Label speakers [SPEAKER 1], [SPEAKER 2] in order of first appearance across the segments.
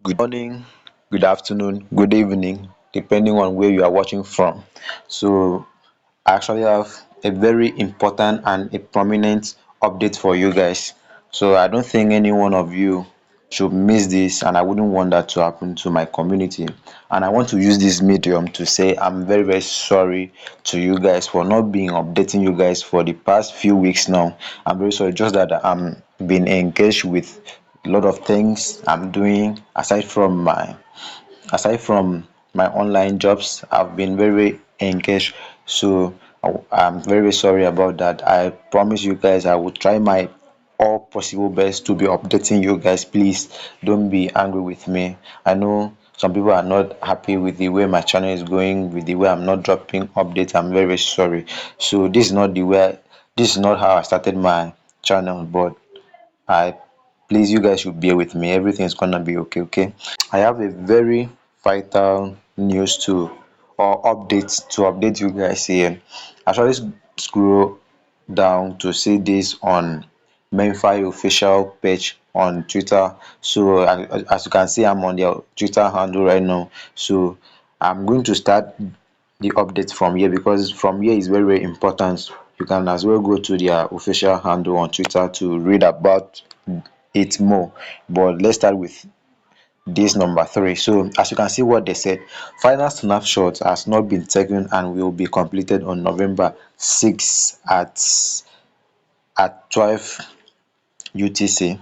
[SPEAKER 1] Good morning, good afternoon, good evening, depending on where you are watching from. So, I actually have a very important and a prominent update for you guys. So, I don't think any one of you should miss this, and I wouldn't want that to happen to my community. And I want to use this medium to say I'm very, very sorry to you guys for not being updating you guys for the past few weeks now. I'm very sorry, just that I'm being engaged with a lot of things I'm doing aside from my online jobs. I've been very engaged, so I'm very, very sorry about that. I promise you guys I will try my all possible best to be updating you guys. Please don't be angry with me. I know some people are not happy with the way my channel is going, with the way I'm not dropping updates. I'm very, very sorry. So this is not how I started my channel, but I please, you guys should bear with me. Everything's gonna be okay. Okay, I have a very vital news to or updates to update you guys here. Actually, scroll down to see this on Memefi official page on Twitter. So as you can see, I'm on their Twitter handle right now. So I'm going to start the update from here because from here is very, very important. You can as well go to their official handle on Twitter to read about it more. But let's start with this number 3. So as you can see what they said, final snapshot has not been taken and will be completed on November 6 at 12 UTC.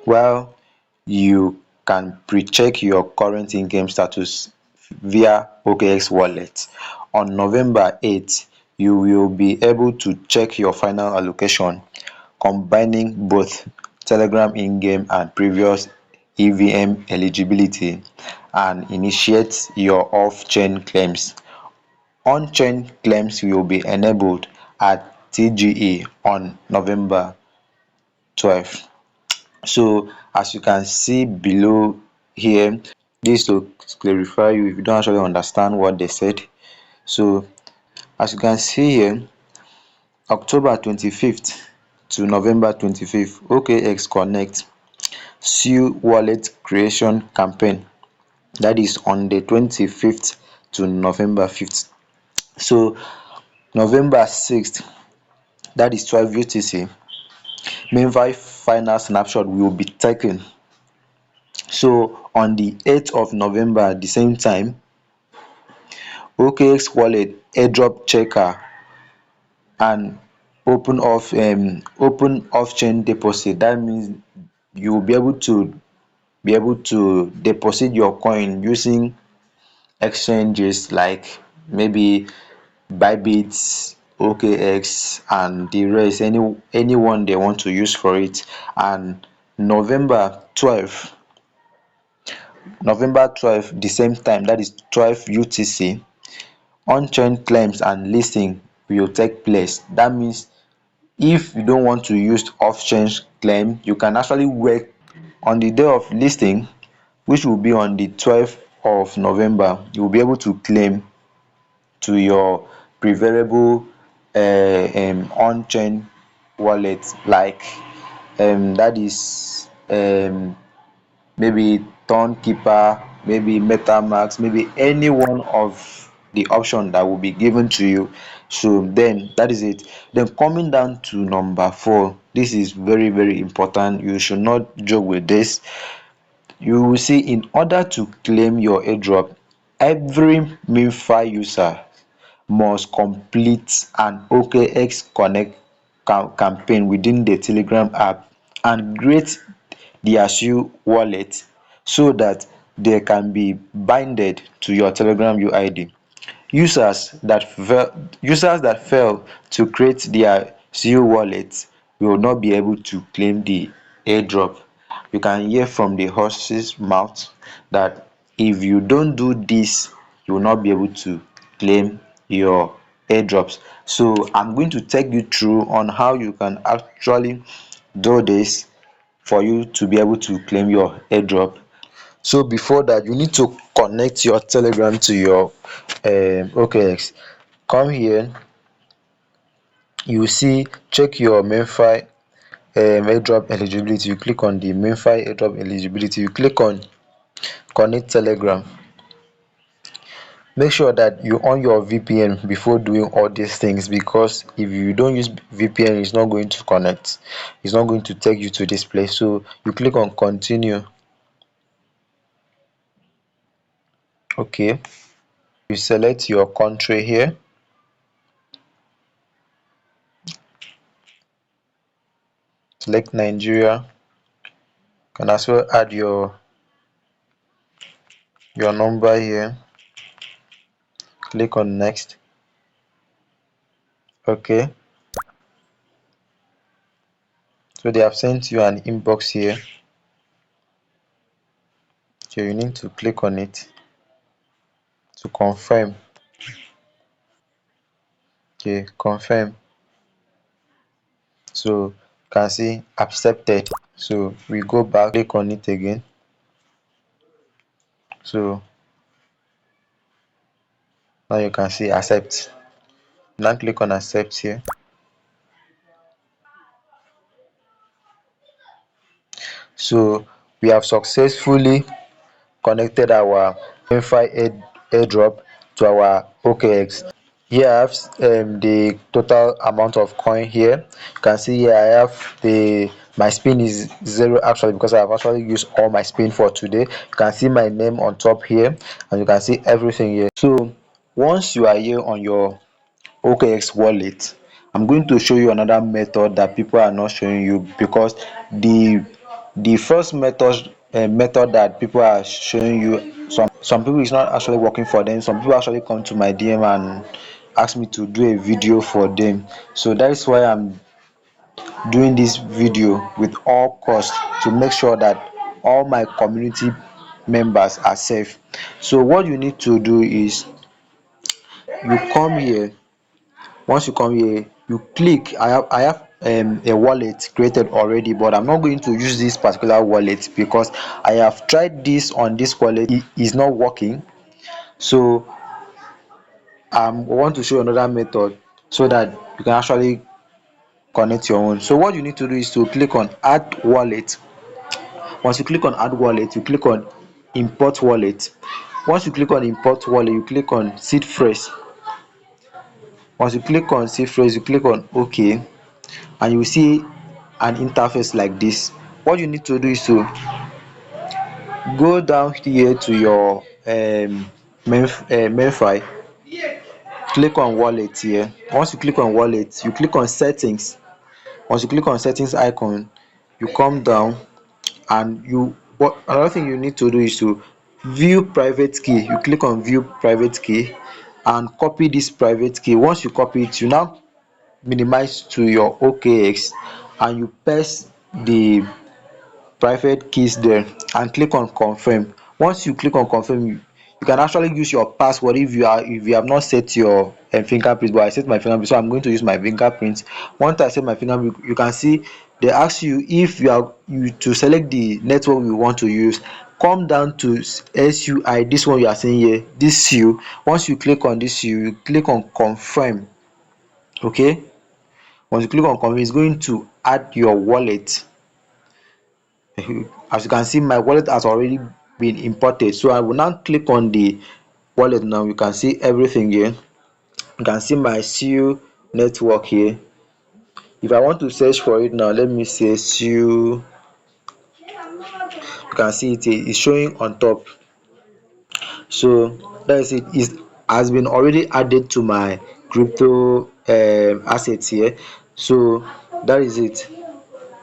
[SPEAKER 1] Well, you can pre-check your current in-game status via OKX wallet. On November 8th, you will be able to check your final allocation, combining both Telegram in-game and previous EVM eligibility, and initiate your off-chain claims. On-chain claims will be enabled at TGE on November 12th. So as you can see below here, this to clarify you if you don't actually understand what they said. So as you can see here, October 25th to November 25th, OKX Connect SU wallet creation campaign, that is on the 25th to November 5th. So November 6th, that is 12 UTC, Meanwhile final snapshot will be taken. So on the 8th of November at the same time, OKX wallet airdrop checker and open off chain deposit. That means you will be able to deposit your coin using exchanges like maybe Bybit, OKX, and the rest, anyone they want to use for it. And November 12th, the same time, that is 12 UTC, on-chain claims and listing will take place. That means if you don't want to use off-chain claim, you can actually wait on the day of listing, which will be on the 12th of November. You will be able to claim to your preferable on-chain wallet, like that is maybe Keeper, maybe MetaMask, maybe any one of the option that will be given to you. So then that is it. Then coming down to number 4, this is very, very important. You should not joke with this. You will see, in order to claim your airdrop, every Memefi user must complete an OKX Connect campaign within the Telegram app and create their SU wallet so that they can be binded to your Telegram UID. Users that fail to create their SU wallet will not be able to claim the airdrop. You can hear from the horse's mouth that if you don't do this, you will not be able to claim your airdrops. So I'm going to take you through on how you can actually do this for you to be able to claim your airdrop. So before that, you need to connect your Telegram to your OKX. Come here, you see, check your Memefi airdrop eligibility. You click on the Memefi airdrop eligibility. You click on connect Telegram. Make sure that you on your VPN before doing all these things, because if you don't use VPN, it's not going to connect, it's not going to take you to this place. So you click on continue. Okay, you select your country here, select Nigeria. You can as well add your number here, click on next. Okay, so they have sent you an inbox here, so you need to click on it to confirm. Okay, confirm. So you can see accepted. So we go back, click on it again. So now you can see accept. Now click on accept here. So we have successfully connected our Memefi airdrop to our OKX. Here I have the total amount of coin here. You can see here I have my spin is 0 actually, because I have actually used all my spin for today. You can see my name on top here, and you can see everything here. So once you are here on your OKX wallet, I'm going to show you another method that people are not showing you, because the first method that people are showing you, some people is not actually working for them. Some people actually come to my DM and ask me to do a video for them. So that is why I'm doing this video with all cost, to make sure that all my community members are safe. So what you need to do is you come here. Once you come here, you click. I have a wallet created already, but I'm not going to use this particular wallet because I have tried this on this wallet. It is not working. So I want to show another method so that you can actually connect your own. So what you need to do is to click on add wallet. Once you click on add wallet, you click on import wallet. Once you click on import wallet, you click on seed phrase. Once you click on seed phrase, you click on OK, and you will see an interface like this. What you need to do is to go down here to your Memefi, click on wallet here. Once you click on wallet, you click on settings. Once you click on settings icon, you come down, and what another thing you need to do is to view private key. You click on view private key and copy this private key. Once you copy it, you now minimize to your OKX, and you paste the private keys there and click on confirm. Once you click on confirm, you can actually use your password if you have not set your fingerprint. But I set my fingerprint, so I'm going to use my fingerprint. Once I set my fingerprint, you can see they ask you if you to select the network you want to use. Come down to SUI, this one you are seeing here, this SU. Once you click on this SU, you click on confirm. Okay, once you click on confirm, it's going to add your wallet. As you can see, my wallet has already been imported, so I will now click on the wallet. Now you can see everything here. You can see my SEO network here. If I want to search for it now, let me say SEO. You can see it here, it's showing on top. So that is it. It has been already added to my crypto assets here. So that is it.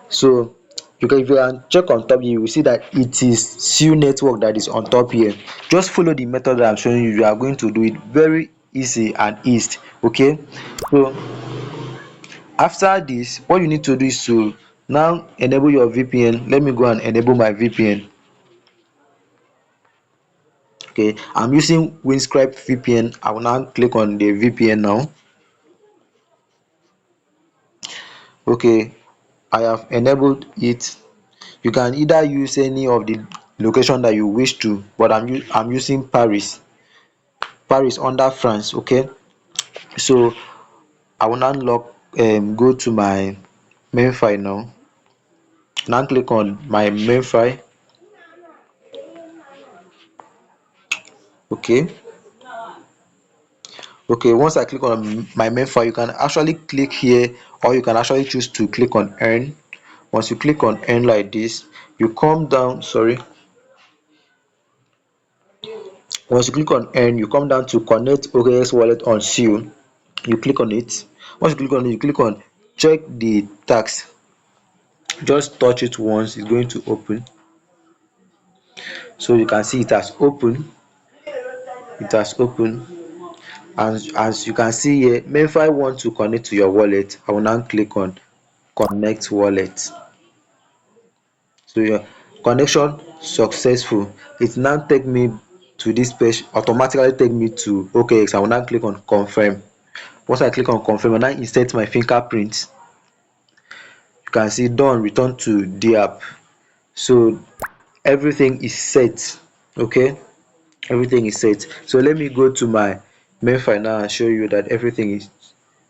[SPEAKER 1] So if you can check on top, you will see that it is SEO network that is on top here. Just follow the method that I'm showing you. You are going to do it very easy and easy. Okay, so after this, what you need to do is to now enable your VPN. Let me go and enable my VPN. Okay, I'm using Windscribe VPN. I will now click on the VPN now. Okay, I have enabled it. You can either use any of the location that you wish to, but I'm using Paris under France. Okay, so I will now go to my Memefi now. Now click on my Memefi. Okay, okay, once I click on my main file, you can actually click here, or you can actually choose to click on earn. Once you click on earn like this, you come down, sorry, once you click on earn, you come down to connect OKX wallet on seal. You click on it. Once you click on it, you click on check the tax. Just touch it once, it's going to open. So you can see it has opened. It has opened. And as you can see here, Memefi want to connect to your wallet. I will now click on connect wallet. So your connection successful. It now take me to this page, automatically take me to OKX. I will now click on confirm. Once I click on confirm, I now insert my fingerprint. You can see done, return to the app. So everything is set. Okay, everything is set. So let me go to my Memefi now and show you that everything is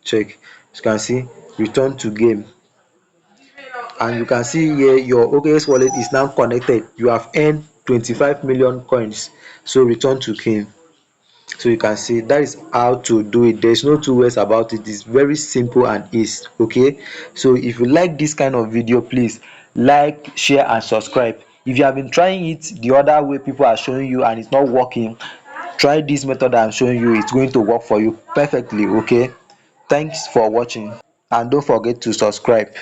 [SPEAKER 1] check. You can see return to game, and you can see here your OKX wallet is now connected. You have earned 25 million coins. So return to game. So you can see that is how to do it. There's no two ways about it. It's very simple and easy. Okay, so if you like this kind of video, please like, share and subscribe. If you have been trying it the other way people are showing you and it's not working, try this method I'm showing you. It's going to work for you perfectly. Okay, thanks for watching, and don't forget to subscribe.